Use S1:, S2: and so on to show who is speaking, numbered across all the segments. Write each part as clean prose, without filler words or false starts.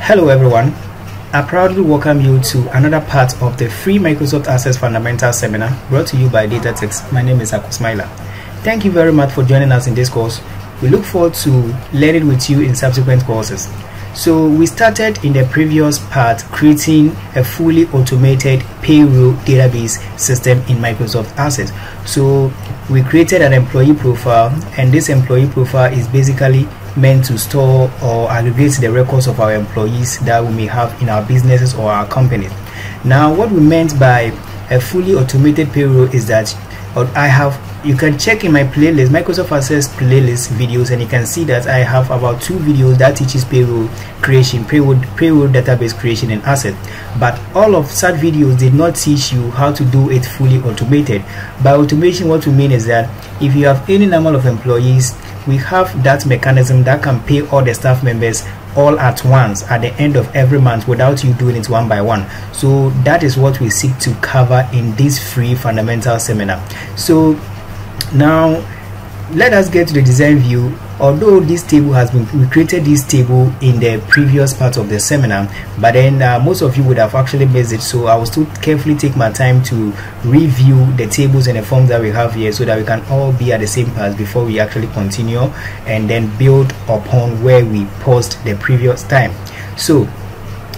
S1: Hello everyone, I proudly welcome you to another part of the free Microsoft Access Fundamentals seminar brought to you by DataTex. My name is Akusmaila. Thank you very much for joining us in this course. We look forward to learning with you in subsequent courses. So we started in the previous part creating a fully automated payroll database system in Microsoft Access. So we created an employee profile, and this employee profile is basically meant to store or aggregate the records of our employees that we may have in our businesses or our companies. Now, what we meant by a fully automated payroll is that you can check in my playlist, Microsoft Access playlist videos, and you can see that I have about 2 videos that teaches payroll creation, payroll database creation in Access. But all of such videos did not teach you how to do it fully automated. By automation, what we mean is that if you have any number of employees, we have that mechanism that can pay all the staff members all at once at the end of every month without you doing it one by one. So that is what we seek to cover in this free fundamental seminar. So now let us get to the design view. Although this table has been, we created this table in the previous part of the seminar, but then most of you would have actually missed it, so I will still carefully take my time to review the tables and the forms that we have here so that we can all be at the same path before we actually continue and then build upon where we paused the previous time. So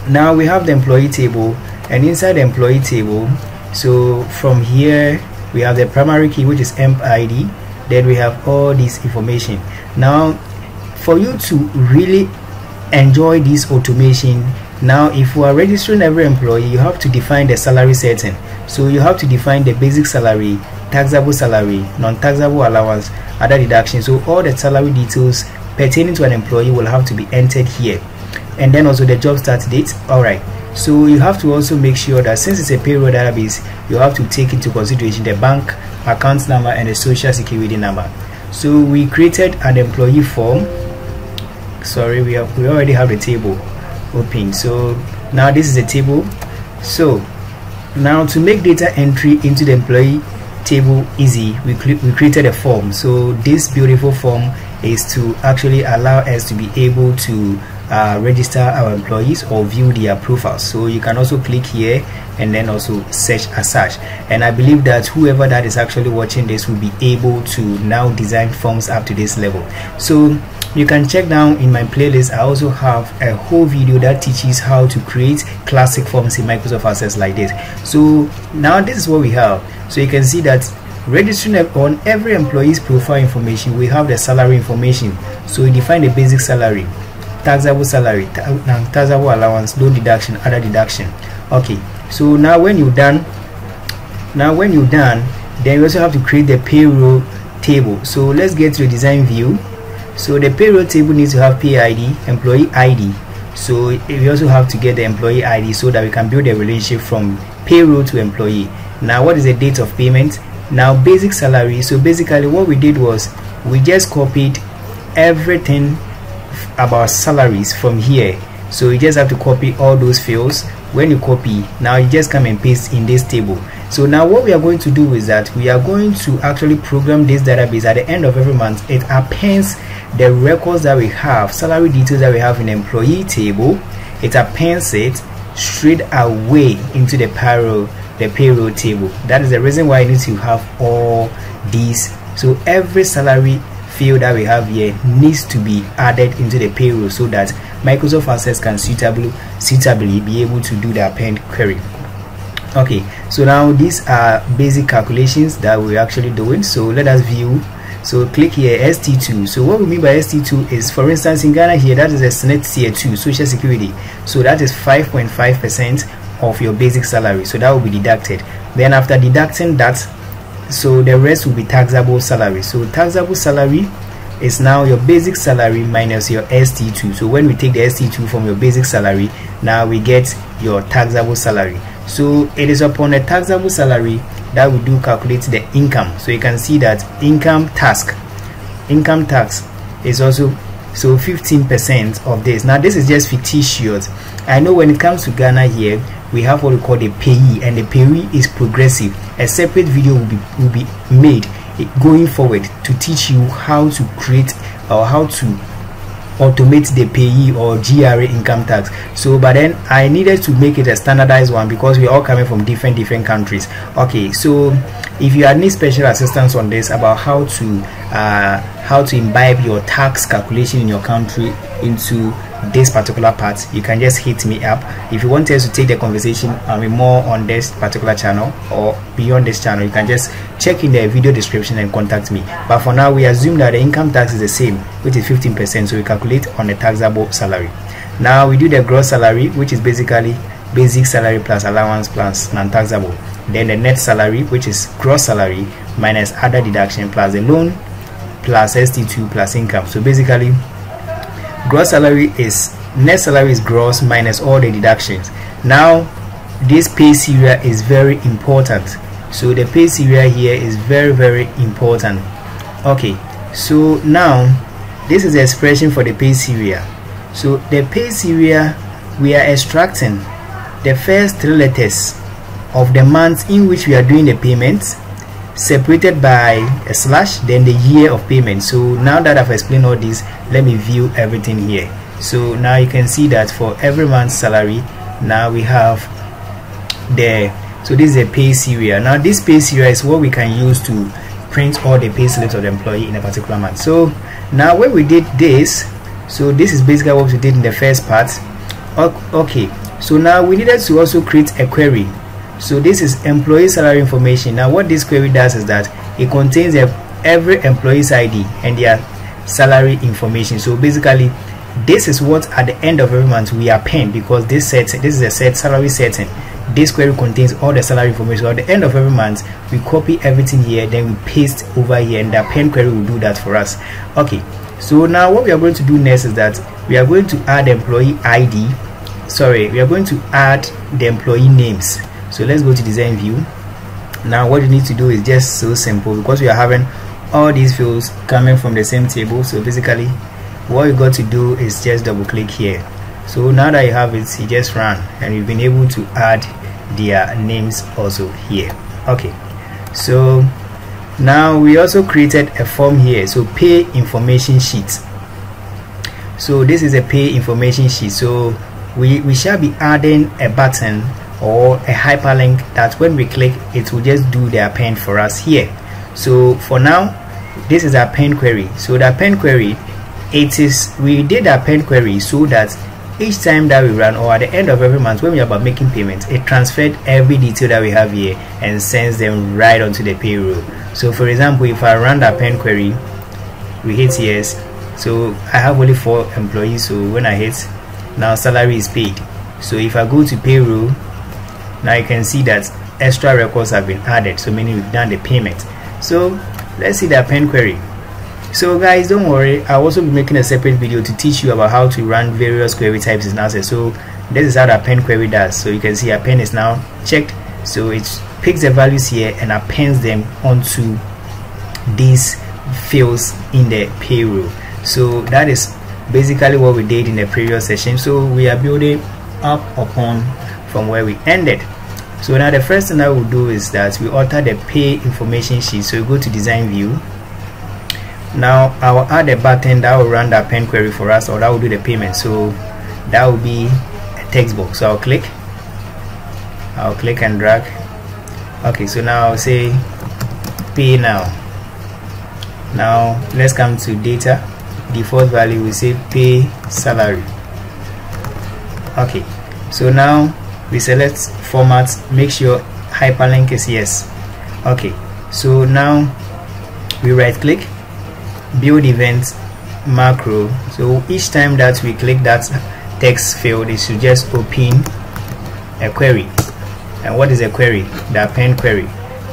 S1: now we have the employee table, and inside the employee table, so from here we have the primary key, which is emp ID. Then we have all this information. Now, for you to really enjoy this automation, now if you are registering every employee, you have to define the salary setting. So you have to define the basic salary, taxable salary, non-taxable allowance, other deductions. So all the salary details pertaining to an employee will have to be entered here, and then also the job start date. All right. So you have to also make sure that since it's a payroll database, you have to take into consideration the bank account number and the social security number. So we created an employee form. Sorry, we already have the table open. So now this is the table. So now to make data entry into the employee table easy, we created a form. So this beautiful form is to actually allow us to be able to register our employees or view their profiles. So you can also click here and then also search as such, and I believe that whoever that is actually watching this will be able to now design forms up to this level. So you can check down in my playlist. I also have a whole video that teaches how to create classic forms in Microsoft Access like this. So now this is what we have. So you can see that registering on every employee's profile information, we have the salary information. So we define the basic salary, taxable salary, taxable allowance, loan deduction, other deduction. Okay, so now when you're done, then you also have to create the payroll table. So let's get to the design view. So the payroll table needs to have pay ID, employee ID. So we also have to get the employee ID so that we can build a relationship from payroll to employee. Now what is the date of payment? Now basic salary. So basically what we did was we just copied everything about salaries from here. So you just have to copy all those fields. When you copy, now you just come and paste in this table. So now what we are going to do is that we are going to actually program this database. At the end of every month, it appends the records that we have, salary details that we have in the employee table. It appends it straight away into the payroll table. That is the reason why I need to have all these. So every salary field that we have here needs to be added into the payroll so that Microsoft Access can suitably be able to do the append query. Okay, so now these are basic calculations that we're actually doing. So let us view. So click here, ST2. So what we mean by ST2 is, for instance, in Ghana here, that is a SNET tier 2 social security. So that is 5.5% of your basic salary. So that will be deducted. Then after deducting that, so the rest will be taxable salary. So taxable salary is now your basic salary minus your ST2. So when we take the ST2 from your basic salary, now we get your taxable salary. So it is upon the taxable salary that we do calculate the income. So you can see that income tax is also, so 15% of this. Now this is just fictitious. I know when it comes to Ghana here, we have what we call the payee, and the payee is progressive. A separate video will be made going forward to teach you how to create or how to automate the payee or GRA income tax. So but then I needed to make it a standardized one because we're all coming from different countries. Okay, so if you need special assistance on this about how to imbibe your tax calculation in your country into this particular part, you can just hit me up. If you want us to take the conversation more on this particular channel or beyond this channel, you can just check in the video description and contact me. But for now, we assume that the income tax is the same, which is 15%, so we calculate on the taxable salary. Now we do the gross salary, which is basically basic salary plus allowance plus non-taxable. Then the net salary, which is gross salary minus other deduction plus the loan plus ST2 plus income. So basically gross salary is net salary is gross minus all the deductions. Now this pay serial is very important. So the pay serial here is very important. Okay, so now this is the expression for the pay serial. So the pay serial, we are extracting the first 3 letters of the month in which we are doing the payments, separated by a slash, then the year of payment. So now that I've explained all this, let me view everything here. So now you can see that for every month's salary, now we have so this is a pay serial. Now this pay serial is what we can use to print all the pay slips of the employee in a particular month. So now when we did this, so this is basically what we did in the first part. Okay, so now we needed to also create a query. So this is employee salary information. Now what this query does is that it contains every employee's ID and their salary information. So basically this is what at the end of every month we are paying, because this is a set salary setting. This query contains all the salary information. So at the end of every month we copy everything here, then we paste over here, and the pen query will do that for us. Okay, so now what we are going to do next is that we are going to add employee ID. We are going to add the employee names. So let's go to design view. Now what you need to do is just so simple, because we are having all these fields coming from the same table. So basically what you got to do is just double click here. So now that you have it, you just run, and you've been able to add their names also here. Okay, so now we also created a form here. So pay information sheet. So this is a pay information sheet. So we shall be adding a button or a hyperlink that when we click, it will just do the append for us here. So for now, this is our append query. So the append query, we did the append query so that each time that we run, or at the end of every month when we are about making payments, it transferred every detail that we have here and sends them right onto the payroll. So for example, if I run the append query, we hit yes. So I have only 4 employees, so when I hit, now salary is paid. So if I go to payroll, now you can see that extra records have been added, so meaning we've done the payment. So let's see the append query. So guys, don't worry, I'll also be making a separate video to teach you about how to run various query types in Access. So this is how the append query does. So you can see append is now checked, so it picks the values here and appends them onto these fields in the payroll. So that is basically what we did in the previous session. So we are building up upon from where we ended. So now the first thing I will do is that we alter the pay information sheet. So we go to design view. Now I will add a button that will run the append query for us, or that will do the payment. So that will be a text box. So I'll click and drag. Okay, so now I'll say pay now. Now let's come to data. Default value, we say pay salary. Okay, so now we select format, make sure hyperlink is yes. Okay, so now we right click, build event macro. So each time that we click that text field, it should just open a query. And what is a query? The append query.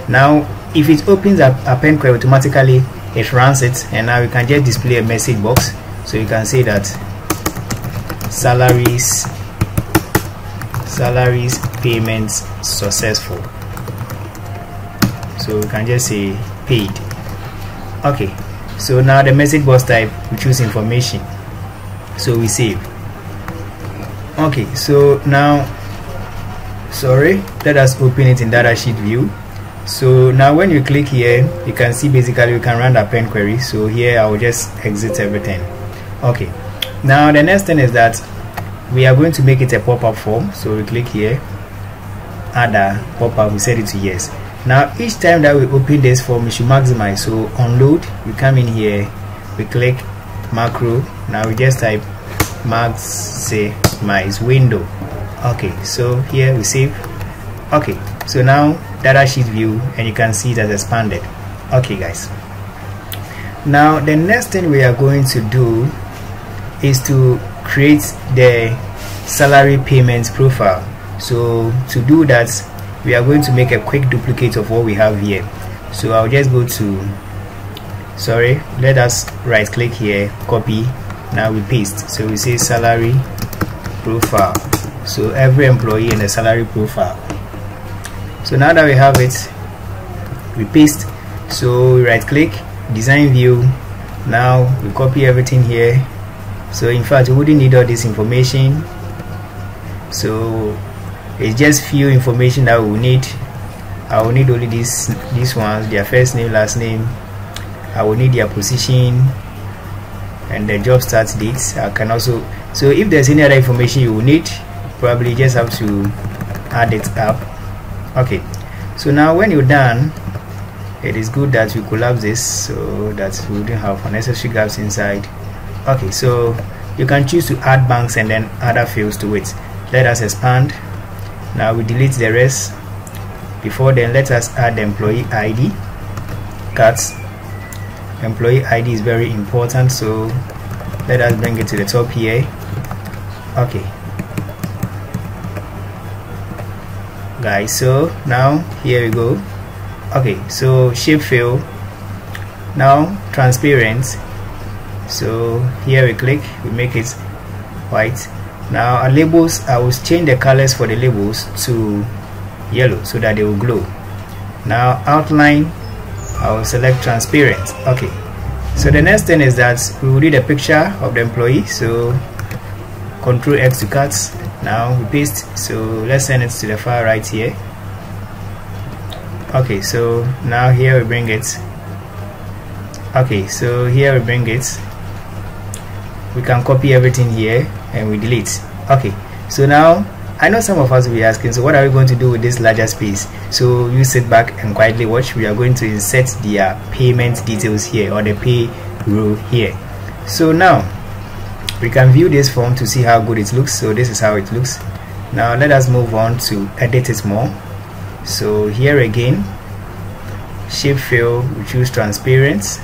S1: Now if it opens up append query, automatically it runs it, and now we can just display a message box. So you can say that salaries payments successful. So we can just say paid. Okay, so now the message box type, we choose information, so we save. Okay, so now let us open it in data sheet view. So now when you click here, you can see basically you can run the append query. So here I will just exit everything. Okay, Now the next thing is that we are going to make it a pop-up form. So we click here, add a pop-up, we set it to yes. Now each time that we open this form, we should maximize. So on load, we come in here, we click macro. Now we just type maximize window. Okay, so here we save. Okay, so now data sheet view, and you can see it has expanded. Okay guys, now the next thing we are going to do is to create the salary payments profile. So to do that, we are going to make a quick duplicate of what we have here. So I'll just go to, let us right click here, copy. Now we paste. So we say salary profile. So every employee in the salary profile. So now that we have it, we paste. So we right click, design view. Now we copy everything here. So in fact we wouldn't need all this information. So it's just few information that we need. I will need only these ones, their first name, last name. I will need their position and the job start dates. I can also, so if there's any other information you will need, probably just have to add it up. Okay, so now when you're done, it is good that we collapse this so that we wouldn't have unnecessary gaps inside. Okay, so you can choose to add banks and then other fields to it. Let us expand. Now we delete the rest. Before then, let us add the employee ID. Cuts. Employee ID is very important, so let us bring it to the top here. Okay guys, so now here we go. Okay, so shape fill, now transparent. So here we click, we make it white. Now our labels, I will change the colors for the labels to yellow so that they will glow. Now outline, I will select transparent. Okay, so the next thing is that we will need a picture of the employee. So Ctrl X to cut. Now we paste. So let's send it to the far right here. Okay, so now here we bring it. Okay, so here we bring it. We can copy everything here and we delete. Okay, so now I know some of us will be asking, so what are we going to do with this larger space? So you sit back and quietly watch. We are going to insert the payment details here, or the payroll here. So now we can view this form to see how good it looks. So this is how it looks. Now let us move on to edit it more. So here again, shape fill, we choose transparent.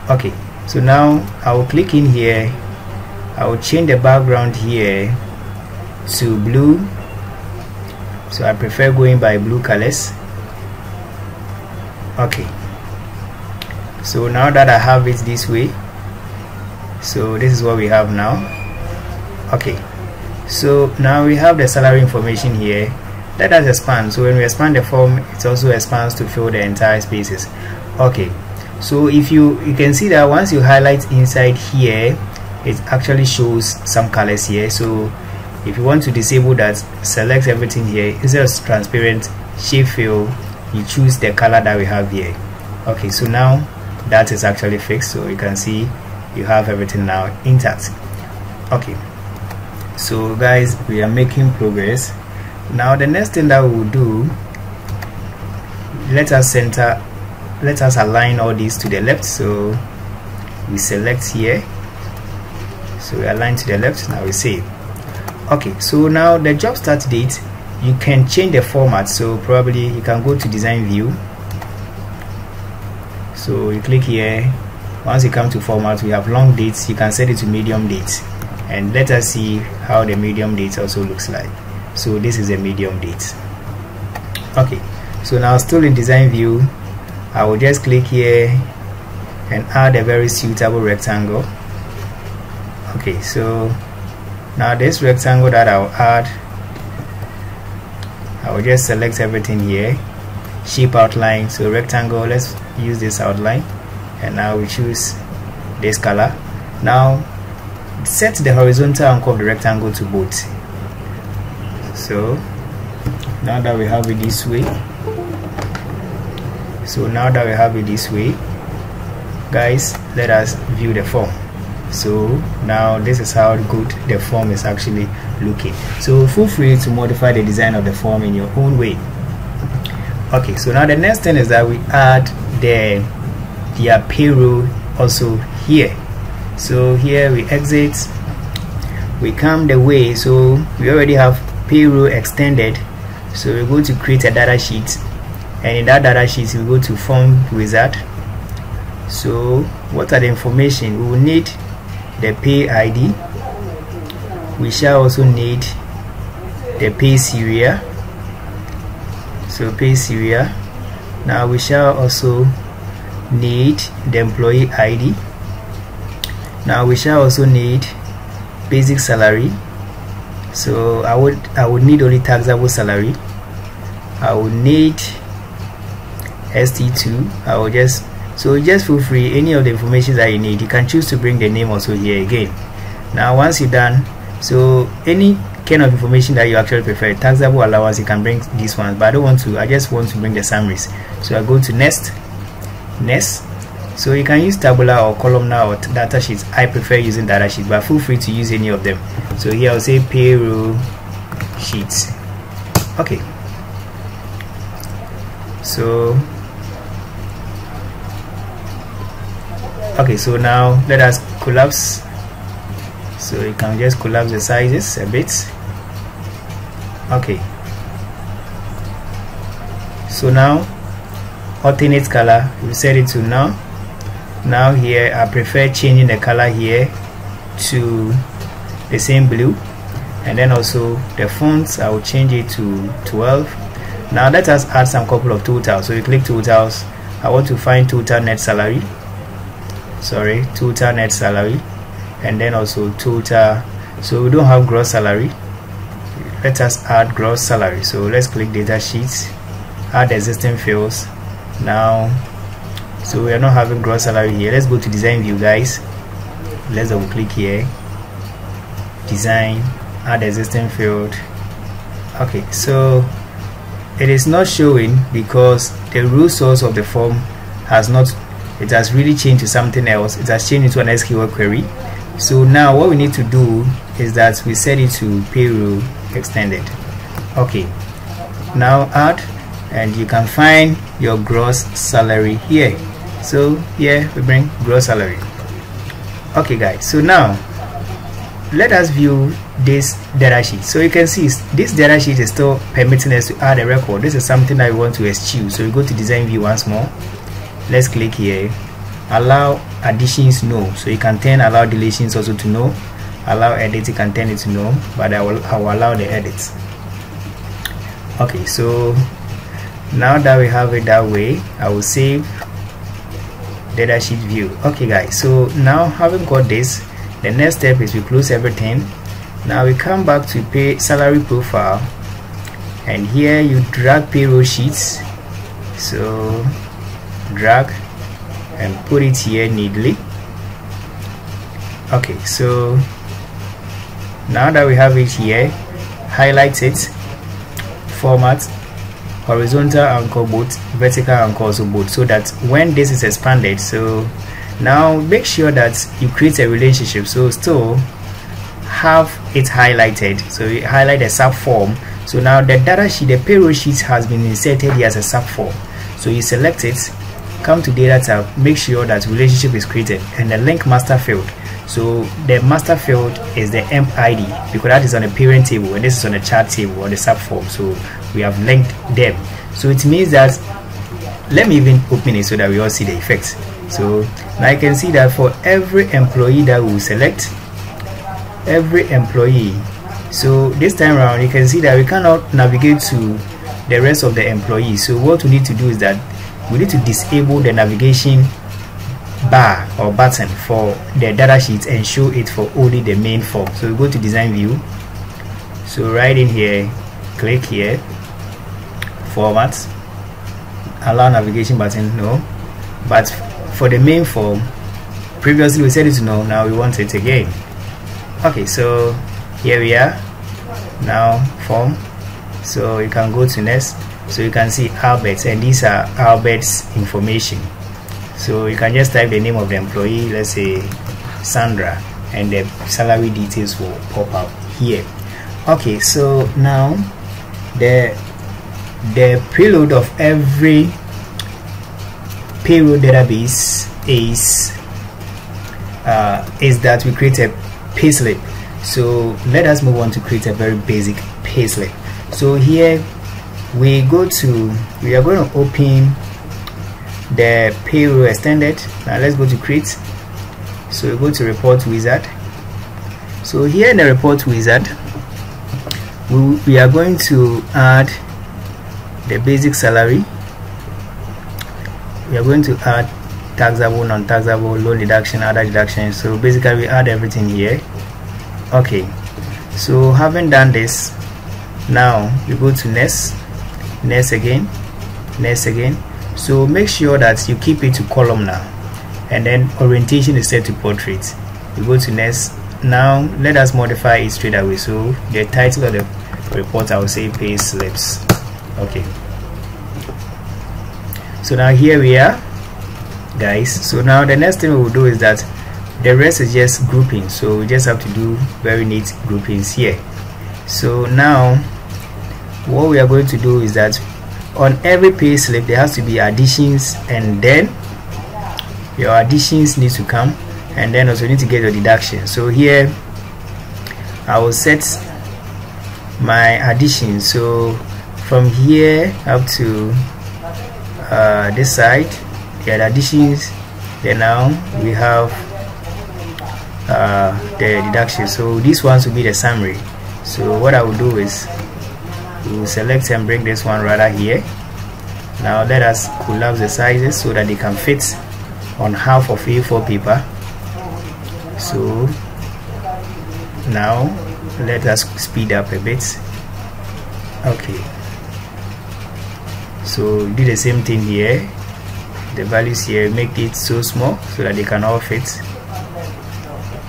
S1: Okay, so now I will click in here. I will change the background here to blue. So I prefer going by blue colors. Okay, so now that I have it this way, so this is what we have now. Okay, so now we have the salary information here. Let us expand. So when we expand the form, it also expands to fill the entire spaces. Okay, so if you can see that once you highlight inside here, it actually shows some colors here. So if you want to disable that, select everything here. Instead of transparent shape fill, you choose the color that we have here. Okay, so now that is actually fixed. So you can see you have everything now intact. Okay, so guys, we are making progress. Now the next thing that we will do, let us align all these to the left. So we select here, so we align to the left. Now we save. Okay, so now the job start date, you can change the format. So probably you can go to design view. So you click here. Once you come to format, we have long dates. You can set it to medium dates, and let us see how the medium date also looks like. So this is a medium date. Okay, so now still in design view, I will just click here and add a very suitable rectangle. Okay, so now this rectangle that I'll add, I will just select everything here, shape outline. So rectangle, let's use this outline, and now we choose this color. Now set the horizontal anchor of the rectangle to both. So now that we have it this way, guys, let us view the form. So now this is how good the form is actually looking. So feel free to modify the design of the form in your own way. Okay, so now the next thing is that we add their payroll also here. So here we exit, we come the way, so we already have payroll extended. So we're going to create a data sheet, and in that data sheet we go to form wizard. So what are the information? We will need the pay ID, we shall also need the pay serial. So pay serial. Now we shall also need the employee ID. Now we shall also need basic salary. So I would need only taxable salary. I would need ST2. I will just feel free, any of the information that you need, you can choose to bring the name also here again. Now once you're done, so any kind of information that you actually prefer, taxable allowance, you can bring these ones, but I don't want to, I just want to bring the summaries. So I go to next. So you can use tabular or columnar or data sheets. I prefer using data sheets, but feel free to use any of them. So here I'll say payroll sheets. Okay, so so now let us collapse. So you can just collapse the sizes a bit. Okay, so now alternate color, we set it to now. Now here I prefer changing the color here to the same blue, and then also the fonts I will change it to 12. Now let us add some couple of totals. So you click totals. I want to find total net salary, and then also total. So we don't have gross salary, let us add gross salary. So let's click data sheets, add existing fields. Now so we are not having gross salary here. Let's go to design view, guys. Let's double click here, design, add existing field. Okay, so it is not showing because the root source of the form has not, it has really changed to something else. It has changed into an SQL query. So now what we need to do is that we set it to payroll extended. Okay, now add, and you can find your gross salary here. So here we bring gross salary. Okay guys, so now let us view this data sheet. So you can see this data sheet is still permitting us to add a record. This is something that we want to eschew. So we go to design view once more. Let's click here, allow additions no. So you can turn allow deletions also to no, allow edit, you can turn it to no, but I will allow the edits. Okay, so now that we have it that way, I will save data sheet view. Okay guys, so now having got this, the next step is we close everything. Now we come back to pay salary profile, and here you drag payroll sheets. So drag and put it here neatly. Okay, so now that we have it here, highlight it, format, horizontal anchor both, vertical anchor also both, so that when this is expanded, so now make sure that you create a relationship. So still have it highlighted, so you highlight a sub form. So now the data sheet, the payroll sheet has been inserted here as a sub form. So you select it, come to data tab, make sure that relationship is created, and the link master field. So the master field is the emp ID, because that is on a parent table and this is on a chart table or the sub form. So we have linked them. So it means that, let me even open it so that we all see the effects. So now you can see that for every employee that we select, every employee, so this time around you can see that we cannot navigate to the rest of the employees. So what we need to do is that we need to disable the navigation bar or button for the data sheet and show it for only the main form. So we go to design view, so right in here, click here, format, allow navigation button, no, but for the main form previously we set it to no, now we want it again. Okay, so here we are now, form. So you can go to next, so you can see Albert's, and these are Albert's information. So you can just type the name of the employee, let's say Sandra, and the salary details will pop out here. Okay, so now the preload of every payroll database is that we create a payslip. So let us move on to create a very basic payslip. So here we are going to open the payroll extended. Now let's go to create. So we go to report wizard. So here in the report wizard, we are going to add the basic salary. We are going to add taxable, non-taxable, loan deduction, other deductions. So basically we add everything here. Okay, so having done this, now you go to next again. So make sure that you keep it to columnar, and then orientation is set to portrait. You go to next. Now let us modify it straight away. So the title of the report, I will say Payslips. Okay, so now here we are, guys. So now the next thing we will do is that the rest is just grouping, so we just have to do very neat groupings here. So now what we are going to do is that on every pay slip there has to be additions, and then your additions need to come, and then also need to get your deduction. So here I will set my addition. So from here up to this side, the additions. Then now we have the deduction. So these ones will be the summary. So what I will do is we will select and bring this one rather here. Now let us collapse the sizes so that they can fit on half of A4 paper. So now let us speed up a bit. Okay, so do the same thing here. The values here, make it so small so that they can all fit.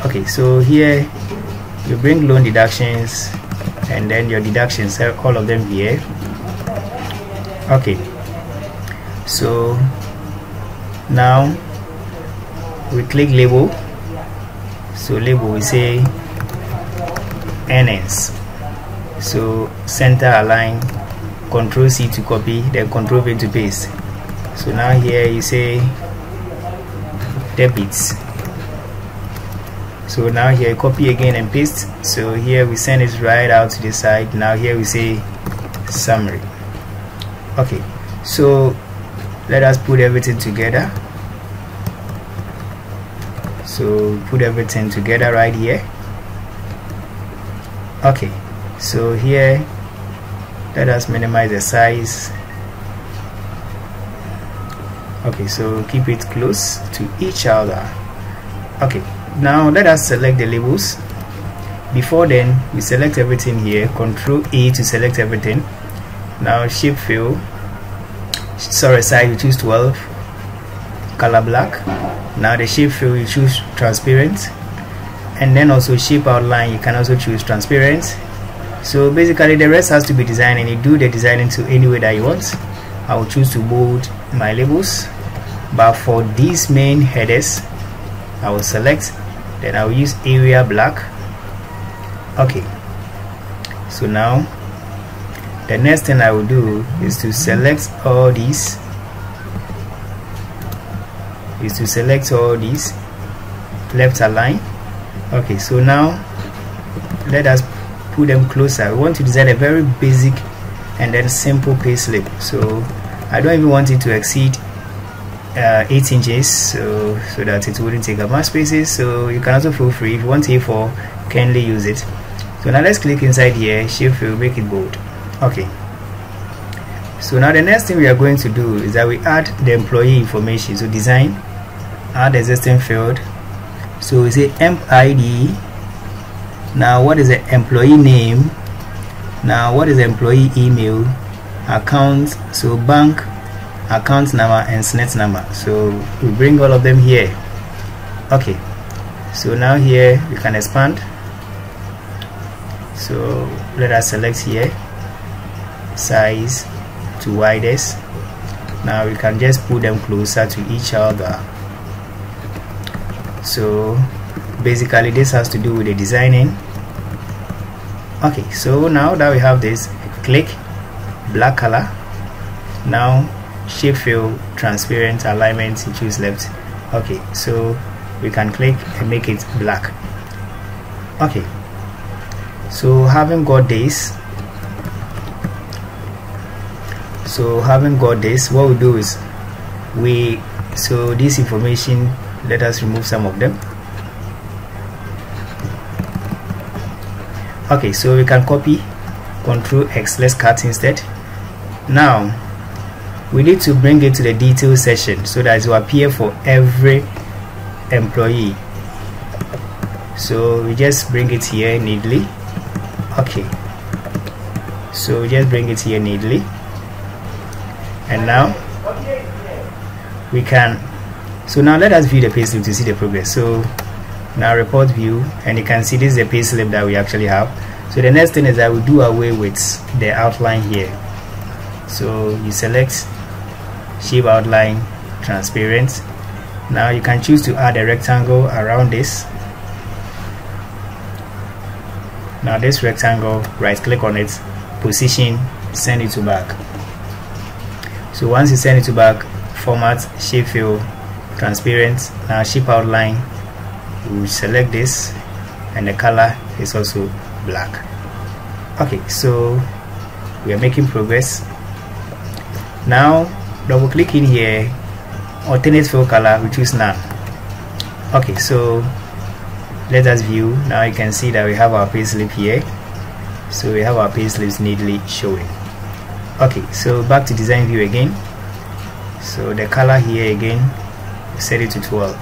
S1: Okay, so here you bring loan deductions, and then your deductions, all of them here. Okay, so now we click label. So label, we say earnings. So center align, Control C to copy, then Control V to paste. So now here you say debits. So now here copy again and paste. So here we send it right out to the side. Now here we say summary. Okay, so let us put everything together. So put everything together right here. Okay, so here let us minimize the size. Okay, so keep it close to each other. Okay, now let us select the labels. Before then, we select everything here. Control A to select everything. Now shape fill, size, you choose 12, color black. Now the shape fill, you choose transparent, and then also shape outline, you can also choose transparent. So basically the rest has to be designed, and you do the designing to any way that you want. I will choose to bold my labels, but for these main headers I will select, then I will use area black. Okay, so now the next thing I will do is to select all these, left align. Okay, so now let us put them closer. We want to design a very basic and then simple payslip. So I don't even want it to exceed 8 inches, so that it wouldn't take up much spaces. So you can also feel free, if you want A4, kindly use it. So now let's click inside here, shape fill, make it bold. Okay, so now the next thing we are going to do is that we add the employee information. So design, add existing field. So we say emp ID. Now what is the employee name? Now what is the employee email? Account, so bank, account number, and SNET number. So we bring all of them here. Okay, so now here we can expand. So let us select here size to widest. Now we can just put them closer to each other. So basically this has to do with the designing. Okay, so now that we have this, click black color. Now shape fill, transparent, alignment, you choose left. Okay, so we can click and make it black. Okay, so having got this, what we do is so this information, let us remove some of them. Okay, so we can copy, Ctrl X, let's cut instead. Now we need to bring it to the details section so that it will appear for every employee. So we just bring it here neatly. Okay, so we just bring it here neatly, and now we can, so now let us view the payslip to see the progress. So now report view, and you can see this is the payslip that we actually have. So the next thing is that we do away with the outline here. So you select shape outline, transparent. Now you can choose to add a rectangle around this. Now this rectangle, right click on it, position, send it to back. So once you send it to back, format, shape fill, transparent. Now shape outline, we will select this, and the color is also black. Okay, so we are making progress. Now double click in here, alternate fill color, we choose none. Okay, so let us view. Now you can see that we have our payslip here. So we have our payslips neatly showing. Okay, so back to design view again. So the color here again, set it to 12.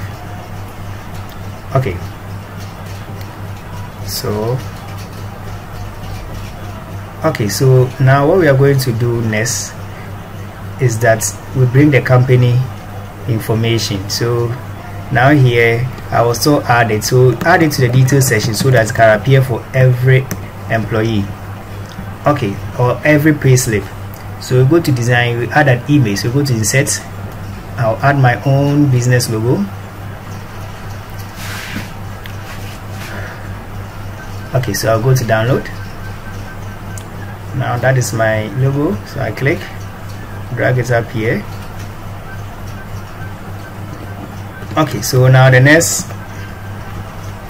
S1: Okay, so now what we are going to do next is that we bring the company information. So now here I will still add it, so add it to the details section so that it can appear for every employee, okay, or every payslip. So we go to design, we add an image, so we go to insert, I'll add my own business logo. Okay, so I'll go to download. Now that is my logo, so I click, drag it up here. Okay, so now the next,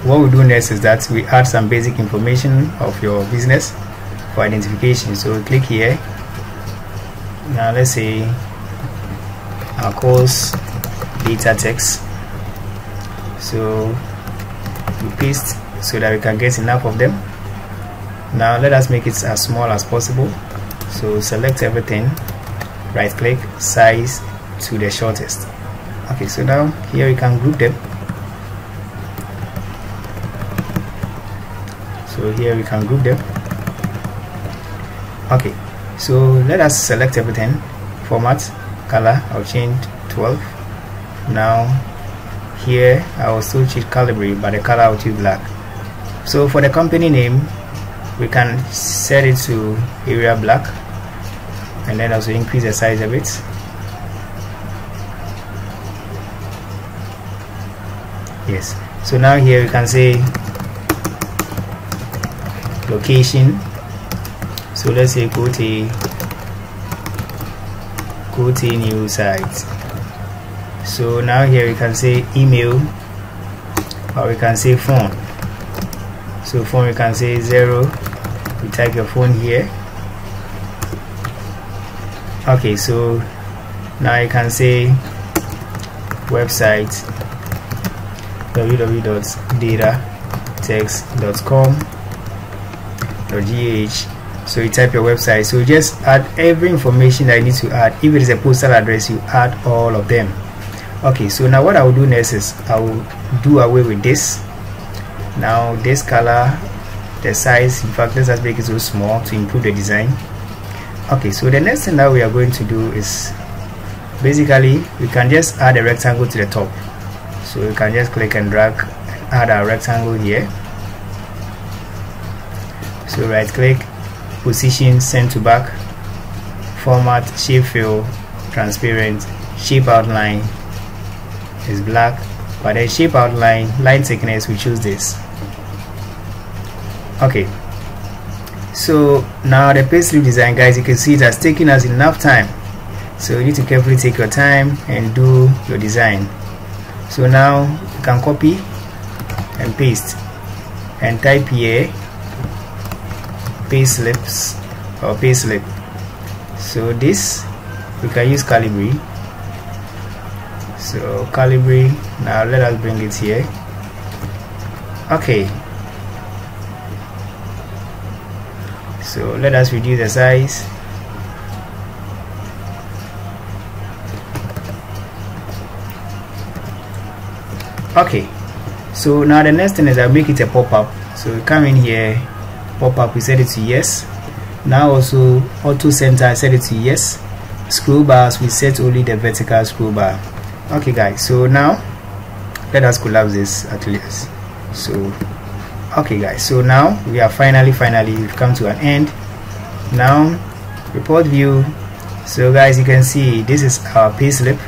S1: what we do next is that we add some basic information of your business for identification. So we click here. Now let's say our course data text. So we paste so that we can get enough of them. Now let us make it as small as possible. So select everything, right click, size to the shortest. Okay, so now here we can group them. So here we can group them. Okay, so let us select everything, format, color, I'll change 12. Now here I will still choose calibrate, but the color I'll choose black. So for the company name, we can set it to area black, and then also increase the size of it. Yes, so now here we can say location. So let's say go to new site. So now here we can say email, or we can say phone. So phone, we can say 0, you type your phone here. Okay, so now you can say website www.datatext.com.gh. so you type your website. So just add every information that you need to add. If it is a postal address, you add all of them. Okay, so now what I will do next is I will do away with this. Now this color, the size, in fact let's just make it so small to improve the design. Okay, so the next thing that we are going to do is basically we can just add a rectangle to the top. So you can just click and drag and add a rectangle here. So right click, position, send to back, format, shape fill, transparent, shape outline is black. but then shape outline, line thickness, we choose this. Okay, so now the payslip design, guys, you can see it has taken us enough time, so you need to carefully take your time and do your design. So now you can copy and paste and type here payslips or payslip. So this we can use Calibri. So Calibri, now let us bring it here. Okay, so let us reduce the size. Okay, so now the next thing is I'll make it a pop-up. So we come in here, pop-up, we set it to yes. Now also auto center, I set it to yes. Scroll bars, we set only the vertical scroll bar. Okay guys, so now let us collapse this at least. So okay guys, so now we are finally we've come to an end. Now report view. So guys, you can see this is our payslip.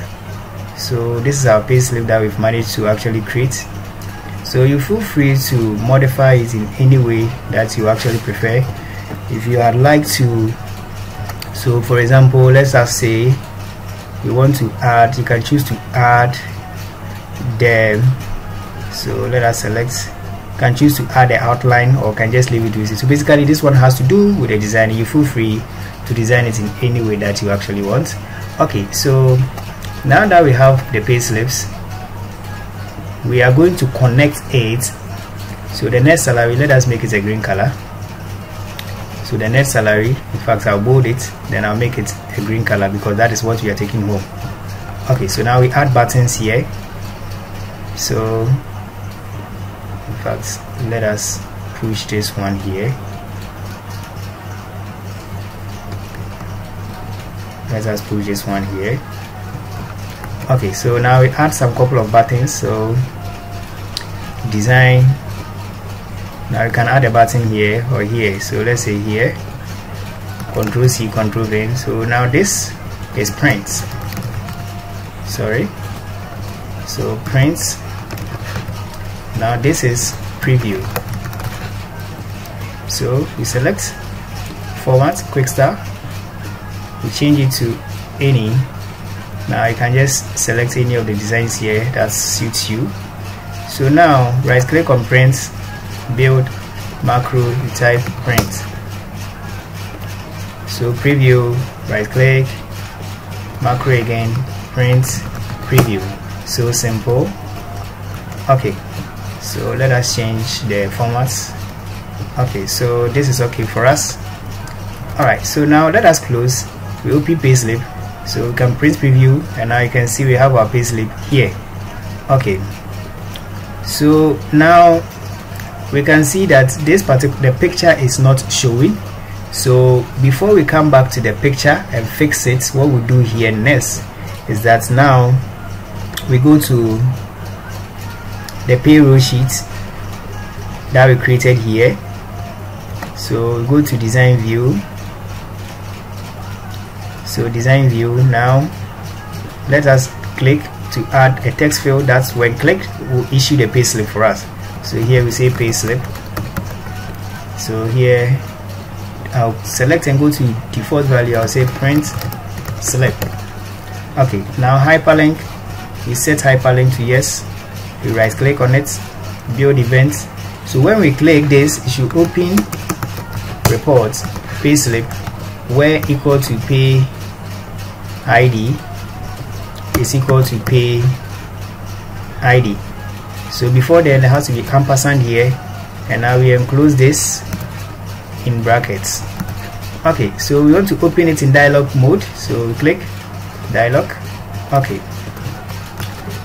S1: So this is our payslip that we've managed to actually create. So you feel free to modify it in any way that you actually prefer. If you would like to, so for example, let's just say you want to add, you can choose to add them. So let us select, can choose to add the outline or can just leave it with it. So basically this one has to do with the design. You feel free to design it in any way that you actually want. Okay, so now that we have the payslips, we are going to connect it. So the net salary, let us make it a green color. So the net salary, in fact I'll bold it, then I'll make it a green color because that is what we are taking home. Okay, so now we add buttons here. So in fact let us push this one here. Let us push this one here. Okay, so now we add some couple of buttons. So design, now you can add a button here or here. So let's say here, Control C, Control V. So now this is print. Sorry, so print. Now this is preview. So we select format, quick start, we change it to any. Now you can just select any of the designs here that suits you. So now right click on print, build macro, you type print. So preview, right click, macro again, print, preview. So simple. Okay, so let us change the formats. Okay, so this is okay for us. Alright, so now let us close. We open payslip. So we can print preview, and now you can see we have our payslip here. Okay, so now we can see that this particular picture is not showing. So before we come back to the picture and fix it, what we do here next is that now we go to the payroll sheet that we created here. So we go to design view. So design view, now let us click to add a text field that's when clicked will issue the payslip for us. So here we say payslip. So here I'll select and go to default value. I'll say print slip. Okay, now hyperlink, we set hyperlink to yes. We right click on it, build event. So when we click this, it should open reports payslip where equal to pay ID is equal to pay ID. So before then there has to be ampersand here, and now we enclose this in brackets. Okay, so we want to open it in dialog mode, so we click dialog. Okay,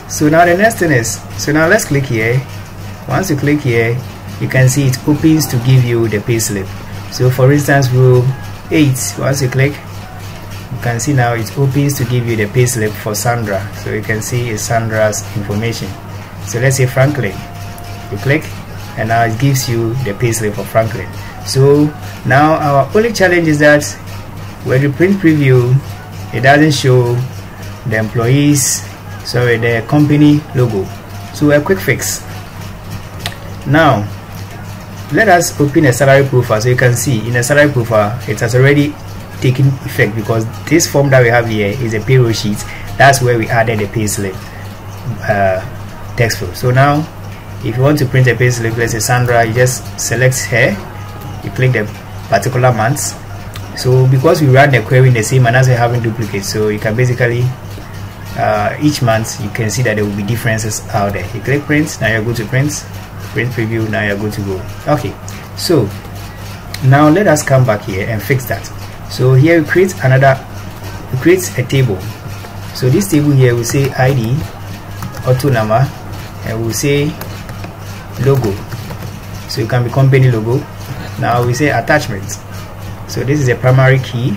S1: so now the next thing is, so now let's click here. Once you click here, you can see it opens to give you the payslip. So for instance, rule 8, once you click, you can see now it opens to give you the payslip for Sandra. So you can see it's Sandra's information. So let's say Franklin, you click, and now it gives you the payslip for Franklin. So now our only challenge is that when you print preview, it doesn't show the employees, sorry, the company logo. So a quick fix. Now let us open a salary profile. So you can see in a salary profile it has already taken effect, because this form that we have here is a payroll sheet. That's where we added the payslip text field. So now if you want to print a payslip, let's say Sandra, you just select here, you click the particular month. So because we run the query in the same manner as we're having duplicates, so you can basically each month you can see that there will be differences out there. You click print, now you go to print preview, now you're good to go. Okay, so now let us come back here and fix that. So here we create a table. So this table here will say ID, auto number, and we'll say logo. So it can be company logo. Now we say attachment. So this is a primary key.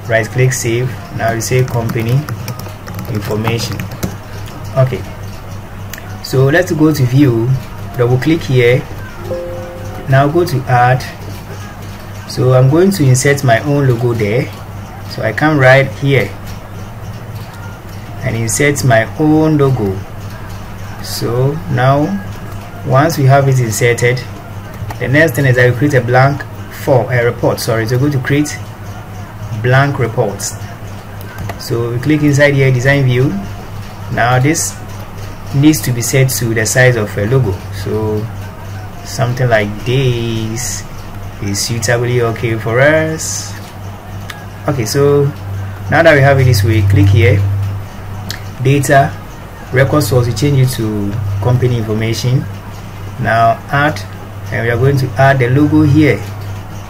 S1: Right click, save. Now we say company information. Okay, so let's go to view, double click here. Now go to add. So I'm going to insert my own logo there. So I come right here and insert my own logo. So now once we have it inserted, the next thing is I will create a blank form, a report. Sorry, so go to create blank reports. So we click inside here, design view. Now this needs to be set to the size of a logo. So something like this is suitably okay for us. Okay, so now that we have it this way, click here, data, record source, we change it to company information. Now add, and we are going to add the logo here.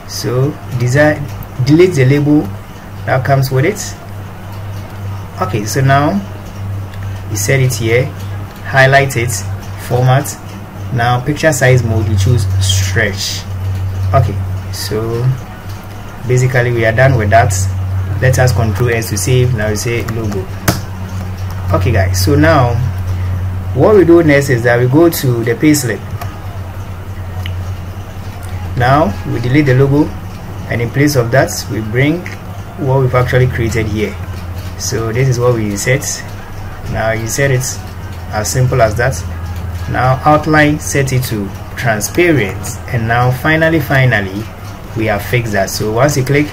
S1: So delete the label that comes with it. Okay, so now we set it here, highlight it, format. Now picture size mode, we choose stretch. Okay, so basically we are done with that. Let us Ctrl S to save. Now we say logo. Okay guys, so now what we do next is that we go to the payslip. Now we delete the logo, and in place of that we bring what we've actually created here. So this is what we insert. Now you set it as simple as that. Now outline, set it to transparent, and now finally we have fixed that. So once you click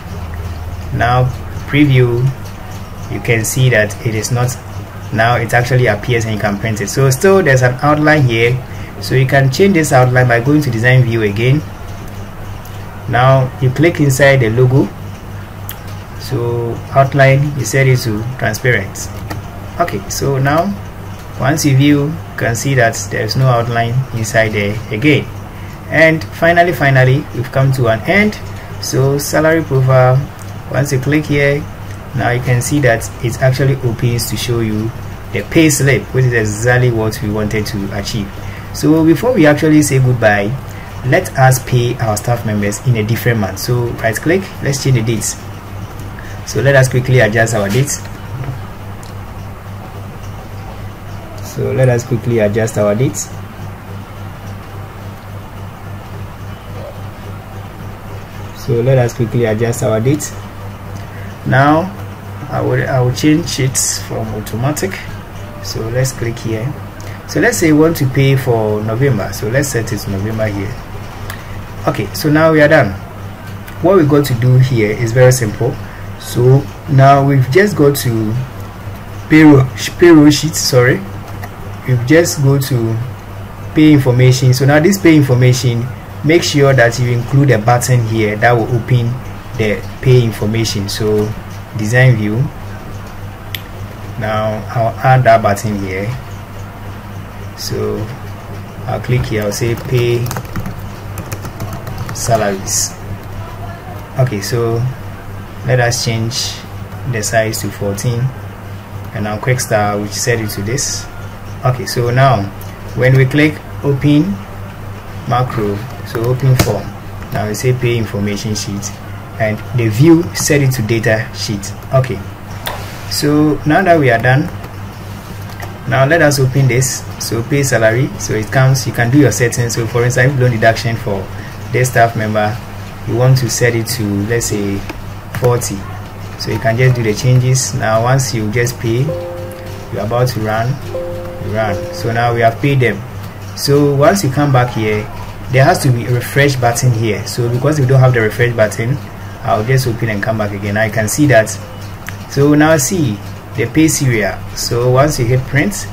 S1: now preview, you can see that it is not, now it actually appears and you can print it. So still there's an outline here, so you can change this outline by going to design view again. Now you click inside the logo, so outline, you set it to transparent. Okay, so now once you view, you can see that there's no outline inside there again. And finally we've come to an end. So salary profile, once you click here, now you can see that it actually opens to show you the pay slip, which is exactly what we wanted to achieve. So before we actually say goodbye, let us pay our staff members in a different month. So right click, let's change the dates. So let us quickly adjust our dates. So let us quickly adjust our dates. So let us quickly adjust our dates. Now I will change it from automatic. So let's click here. So let's say we want to pay for November. So let's set it to November here. Okay, so now we are done. What we got to do here is very simple. So now we've just got to payroll sheet. Sorry, we've just go to pay information. So now this pay information, make sure that you include a button here that will open the pay information. So design view. Now I'll add that button here. So I'll click here, I'll say pay salaries. Okay, so let us change the size to 14, and now quick start, which set it to this. Okay, so now when we click open macro, so open form, now we say pay information sheet, and the view set it to data sheet. Okay, so now that we are done, now let us open this. So pay salary, so it comes, you can do your settings. So for instance, loan deduction for this staff member, you want to set it to, let's say 40, so you can just do the changes. Now once you just pay, you're about to run, you run. So now we have paid them. So once you come back here, there has to be a refresh button here. So because we don't have the refresh button, I'll just open and come back again. I can see that. So now see the pay serial. So once you hit print,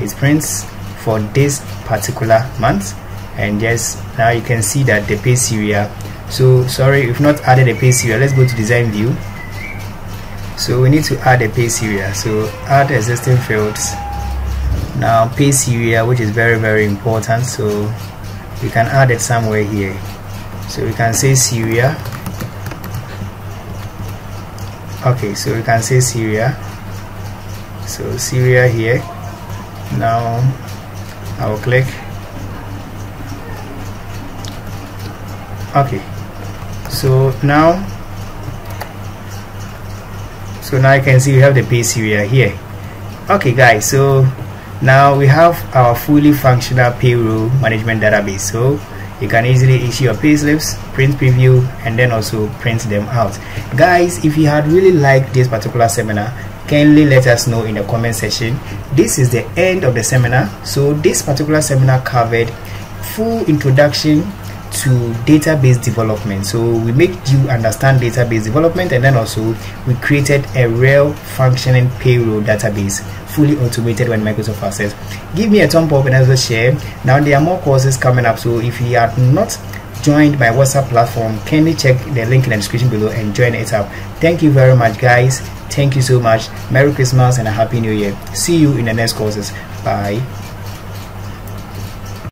S1: it prints for this particular month, and just now you can see that the pay serial. So sorry, if not added a pay serial, let's go to design view. So we need to add a pay serial. So add existing fields. Now pay serial, which is very important, so we can add it somewhere here. So we can say serial. Okay, so we can say serial. So serial here. Now I will click. Okay, so now you can see we have the pay serial here. Okay guys, so now we have our fully functional payroll management database. So you can easily issue your payslips, print preview, and then also print them out. Guys, if you had really liked this particular seminar, kindly let us know in the comment section. This is the end of the seminar. So this particular seminar covered full introduction to database development. So we make you understand database development, and then also we created a real functioning payroll database, fully automated when Microsoft Access. Give me a thumb up and also share. Now there are more courses coming up, so if you have not joined my WhatsApp platform, kindly check the link in the description below and join it up. Thank you very much guys. Thank you so much. Merry Christmas and a Happy New Year. See you in the next courses. Bye.